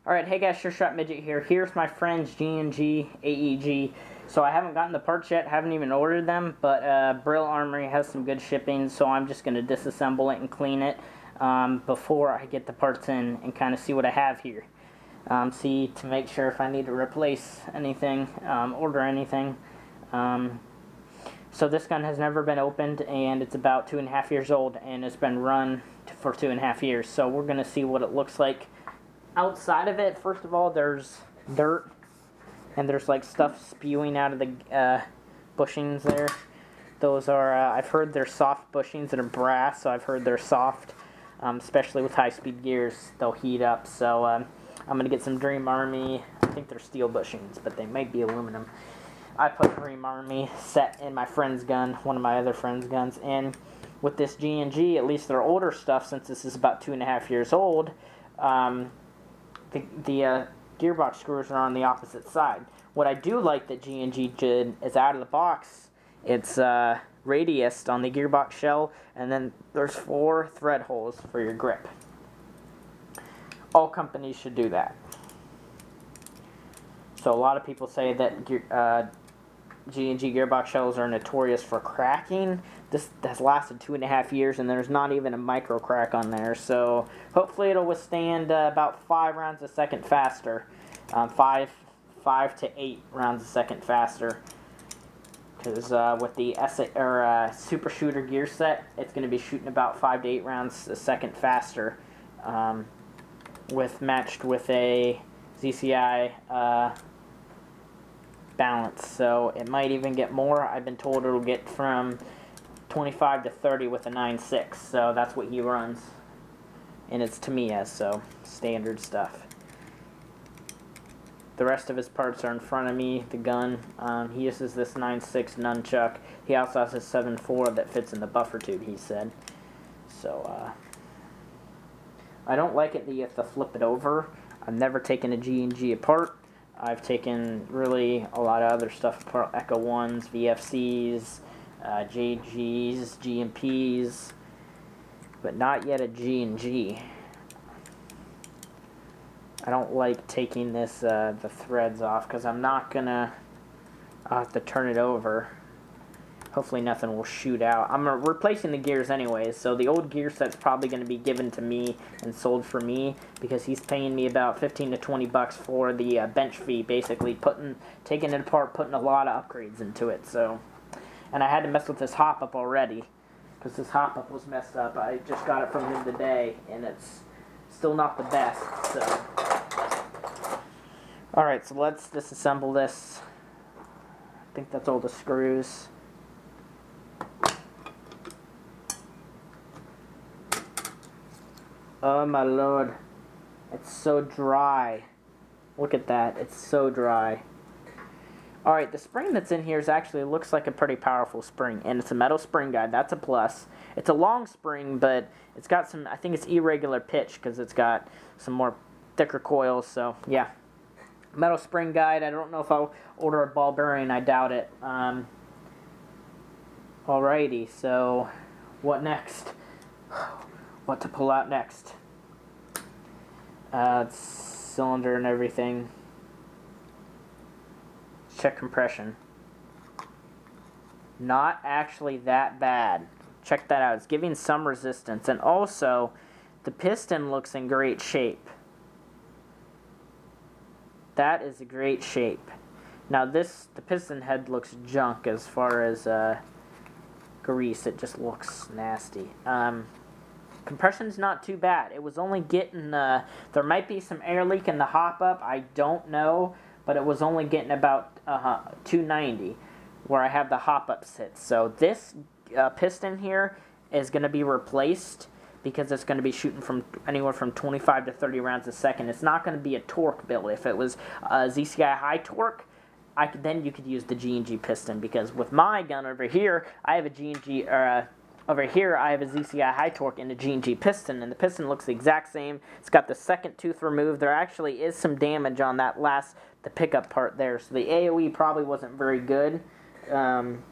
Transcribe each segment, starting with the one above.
Alright, hey guys, Sure Shot Midget here. Here's my friend's G&G, AEG. So I haven't gotten the parts yet, haven't even ordered them, but Brill Armory has some good shipping, so I'm just going to disassemble it and clean it before I get the parts in and kind of see what I have here. See, to make sure if I need to replace anything, order anything. So this gun has never been opened, and it's about 2.5 years old, and it's been run for 2.5 years. So we're going to see what it looks like. Outside of it, first of all, there's dirt, and there's like stuff spewing out of the bushings there. Those are, I've heard they're soft bushings that are brass, so I've heard they're soft, especially with high-speed gears, they'll heat up. So I'm going to get some Dream Army. I think they're steel bushings, but they might be aluminum. I put Dream Army set in my friend's gun, one of my other friend's guns, and with this G&G, at least their older stuff, since this is about 2.5 years old, the gearbox screws are on the opposite side. What I do like that G&G did is out of the box, it's radiused on the gearbox shell, and then there's 4 thread holes for your grip. All companies should do that. So a lot of people say that G&G gearbox shells are notorious for cracking. This has lasted 2.5 years, and there's not even a micro crack on there. So hopefully it'll withstand about 5 rounds a second faster, 5 to 8 rounds a second faster. Because with the Super Shooter gear set, it's going to be shooting about 5 to 8 rounds a second faster, matched with a ZCI balance. So it might even get more. I've been told it'll get from 25 to 30 with a 9.6, so that's what he runs, and it's Tamiya, so standard stuff. The rest of his parts are in front of me. The gun, he uses this 9.6 nunchuck. He also has a 7.4 that fits in the buffer tube, he said. So I don't like it that you have to flip it over. I've never taken a G&G apart. I've taken really a lot of other stuff apart, Echo 1s, VFCs, JGs, GMPs, but not yet a G&G. I don't like taking this the threads off because I'm not gonna. I'll have to turn it over. Hopefully nothing will shoot out. I'm replacing the gears anyways, so the old gear set's probably going to be given to me and sold for me because he's paying me about 15 to 20 bucks for the bench fee, basically taking it apart, putting a lot of upgrades into it. So, and I had to mess with this hop-up already because this hop-up was messed up. I just got it from him today, and it's still not the best. So, alright, so let's disassemble this. I think that's all the screws. Oh my lord, it's so dry. Look at that, it's so dry. Alright, the spring that's in here actually looks like a pretty powerful spring, and it's a metal spring guide, that's a plus. It's a long spring, but it's got some, I think it's irregular pitch because it's got some more thicker coils, so yeah. Metal spring guide, I don't know if I'll order a ball bearing, I doubt it. Alrighty, so what next? What to pull out next? Cylinder and everything. Check compression. Not actually that bad. Check that out. It's giving some resistance, and also the piston looks in great shape. That is a great shape. Now the piston head looks junk as far as grease. It just looks nasty. Compression's not too bad. It was only getting, there might be some air leak in the hop-up, I don't know, but it was only getting about 290 where I have the hop-up sit. So this piston here is going to be replaced because it's going to be shooting from anywhere from 25 to 30 rounds a second. It's not going to be a torque build. If it was ZCI high torque, then you could use the G&G piston, because with my gun over here, I have a G&G, over here I have a ZCI high torque and a G&G piston, and the piston looks the exact same. It's got the second tooth removed. There actually is some damage on that the pickup part there, so the AOE probably wasn't very good. Not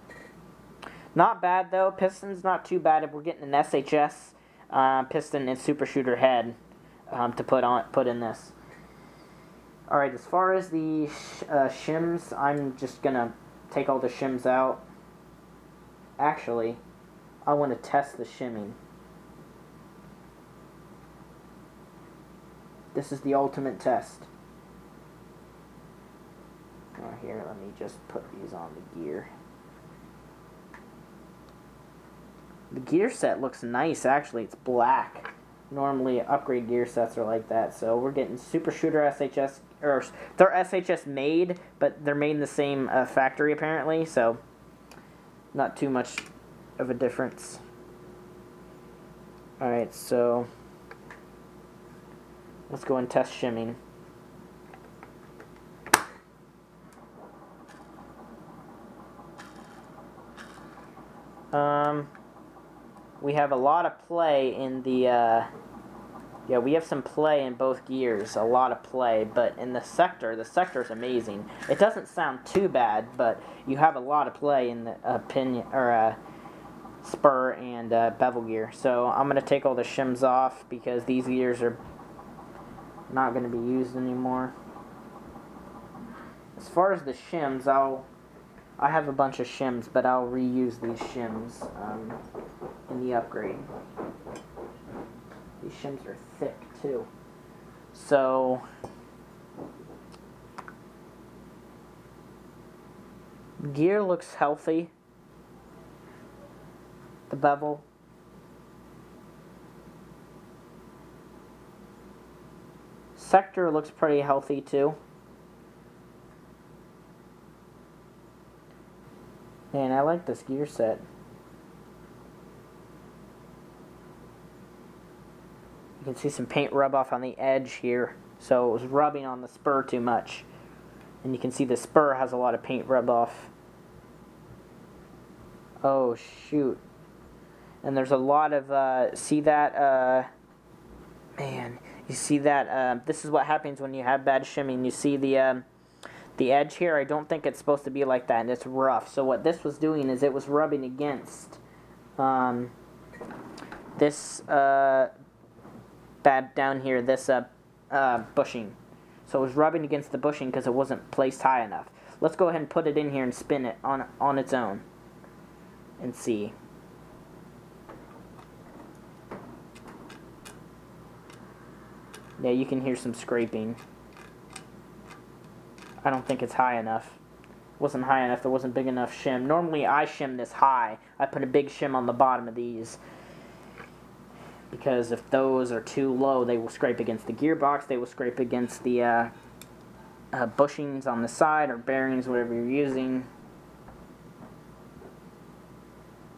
bad though. Piston's not too bad if we're getting an SHS piston and Super Shooter head to put in this. Alright, as far as the shims, I'm just gonna take all the shims out. Actually, I want to test the shimming. This is the ultimate test. Oh, here, let me just put these on the gear. The gear set looks nice, actually. It's black. Normally, upgrade gear sets are like that. So we're getting Super Shooter SHS, or they're SHS made, but they're made in the same factory apparently. So not too much of a difference. All right, so let's go and test shimming. We have a lot of play in the, yeah, we have some play in both gears, a lot of play, but in the sector's amazing. It doesn't sound too bad, but you have a lot of play in the pinion, or spur and bevel gear. So I'm going to take all the shims off because these gears are not going to be used anymore. As far as the shims, I have a bunch of shims, but I'll reuse these shims in the upgrade. These shims are thick too. So gear looks healthy. The bevel. Sector looks pretty healthy too. Man, I like this gear set. You can see some paint rub off on the edge here. So it was rubbing on the spur too much. And you can see the spur has a lot of paint rub off. Oh, shoot. And there's a lot of, see that, man, you see that, this is what happens when you have bad shimming. You see the edge here, I don't think it's supposed to be like that, and it's rough. So what this was doing is it was rubbing against this bad down here, this bushing. So it was rubbing against the bushing because it wasn't placed high enough. Let's go ahead and put it in here and spin it on its own and see. Yeah, you can hear some scraping. I don't think it's high enough. It wasn't high enough. There wasn't big enough shim. Normally I shim this high. I put a big shim on the bottom of these. Because if those are too low, they will scrape against the gearbox. They will scrape against the bushings on the side or bearings, whatever you're using.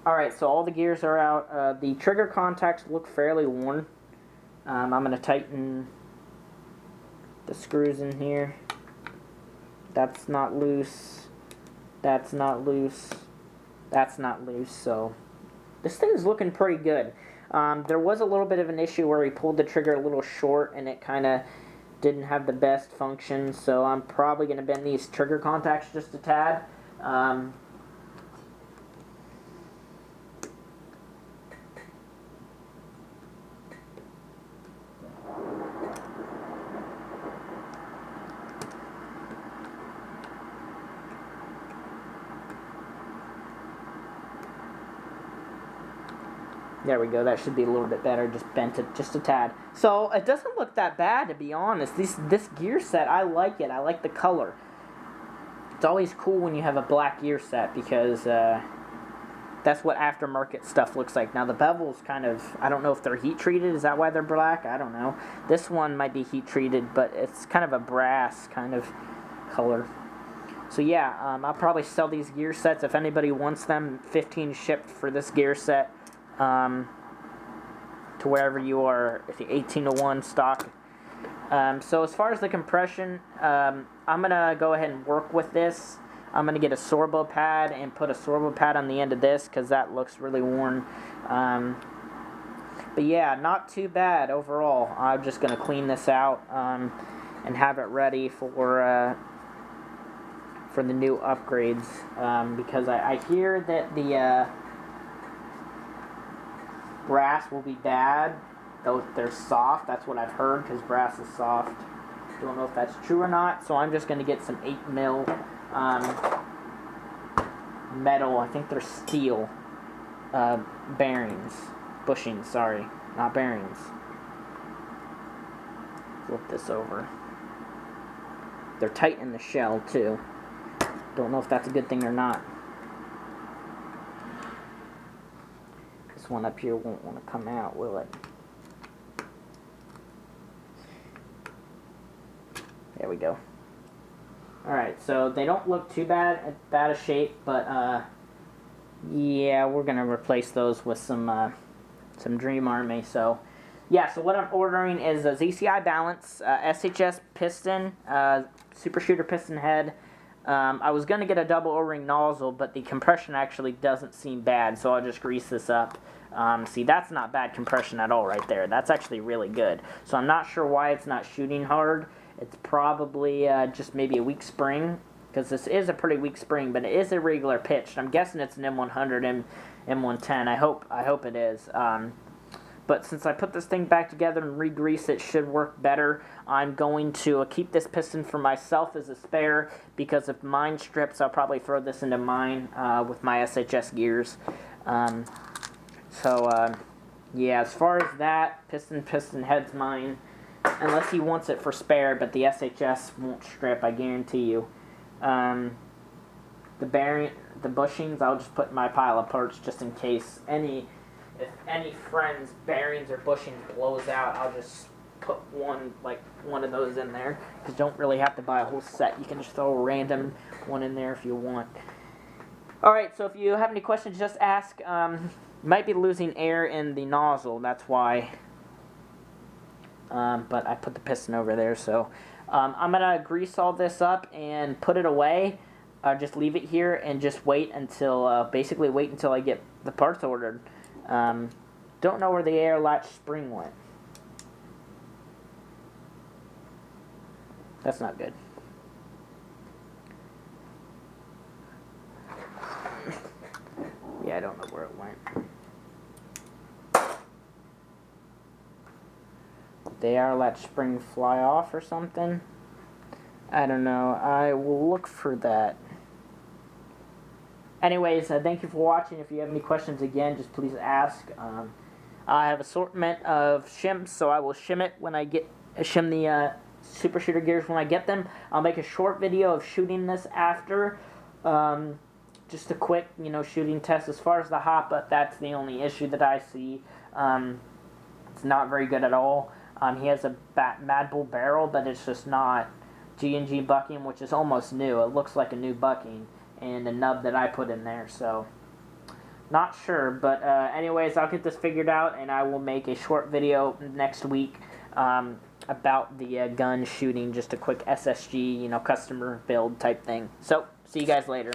Alright, so all the gears are out. The trigger contacts look fairly worn. I'm going to tighten the screws in here. That's not loose. That's not loose. That's not loose. So this thing's looking pretty good. There was a little bit of an issue where we pulled the trigger a little short and it kind of didn't have the best function. So I'm probably going to bend these trigger contacts just a tad. There we go, that should be a little bit better, just bent it just a tad. So, it doesn't look that bad, to be honest. This gear set, I like it. I like the color. It's always cool when you have a black gear set, because that's what aftermarket stuff looks like. Now, the bevel's kind of, I don't know if they're heat-treated. Is that why they're black? I don't know. This one might be heat-treated, but it's kind of a brass kind of color. So, yeah, I'll probably sell these gear sets. If anybody wants them, 15 shipped for this gear set. To wherever you are, the 18-to-1 stock. So as far as the compression, I'm going to go ahead and work with this. I'm going to get a sorbo pad and put a sorbo pad on the end of this because that looks really worn. But yeah, not too bad overall. I'm just going to clean this out and have it ready for the new upgrades because I hear that the brass will be bad, though they're soft. That's what I've heard, because brass is soft. Don't know if that's true or not, so I'm just going to get some 8mm metal, I think they're steel, bearings, bushings, sorry, not bearings. Flip this over. They're tight in the shell, too. Don't know if that's a good thing or not. This one up here won't want to come out, will it? There we go. Alright, so they don't look too bad a shape, but yeah, we're gonna replace those with some Dream Army. So yeah, so what I'm ordering is a ZCI balance, SHS piston, super shooter piston head. I was gonna get a double O-ring nozzle, but the compression actually doesn't seem bad, so I'll just grease this up. See, that's not bad compression at all right there. That's actually really good. So I'm not sure why it's not shooting hard. It's probably just maybe a weak spring, because this is a pretty weak spring, but it is irregular pitched. I'm guessing it's an M100, M110. I hope it is. But since I put this thing back together and re-grease it should work better, I'm going to keep this piston for myself as a spare, because if mine strips, I'll probably throw this into mine with my SHS gears. Yeah, as far as that, piston head's mine. Unless he wants it for spare, but the SHS won't strip, I guarantee you. The bushings, I'll just put in my pile of parts just in case if any friend's bearings or bushings blows out, I'll just put one of those in there. Because you don't really have to buy a whole set. You can just throw a random one in there if you want. Alright, so if you have any questions, just ask. You might be losing air in the nozzle, that's why. But I put the piston over there, so I'm going to grease all this up and put it away. Just leave it here and just wait until, basically wait until I get the parts ordered. Don't know where the air latch spring went. That's not good. Yeah, I don't know where it went. The air latch spring fly off or something? I don't know. I will look for that. Anyways, thank you for watching. If you have any questions, again, just please ask. I have assortment of shims, so I will shim it when I shim the super shooter gears when I get them. I'll make a short video of shooting this after. Just a quick, shooting test. As far as the hop, but that's the only issue that I see. It's not very good at all. He has a Mad Bull barrel, but it's just not G&G bucking, which is almost new. It looks like a new bucking, and the nub that I put in there, so not sure. But anyways, I'll get this figured out, and I will make a short video next week about the gun shooting, just a quick SSG, customer build type thing. So, see you guys later.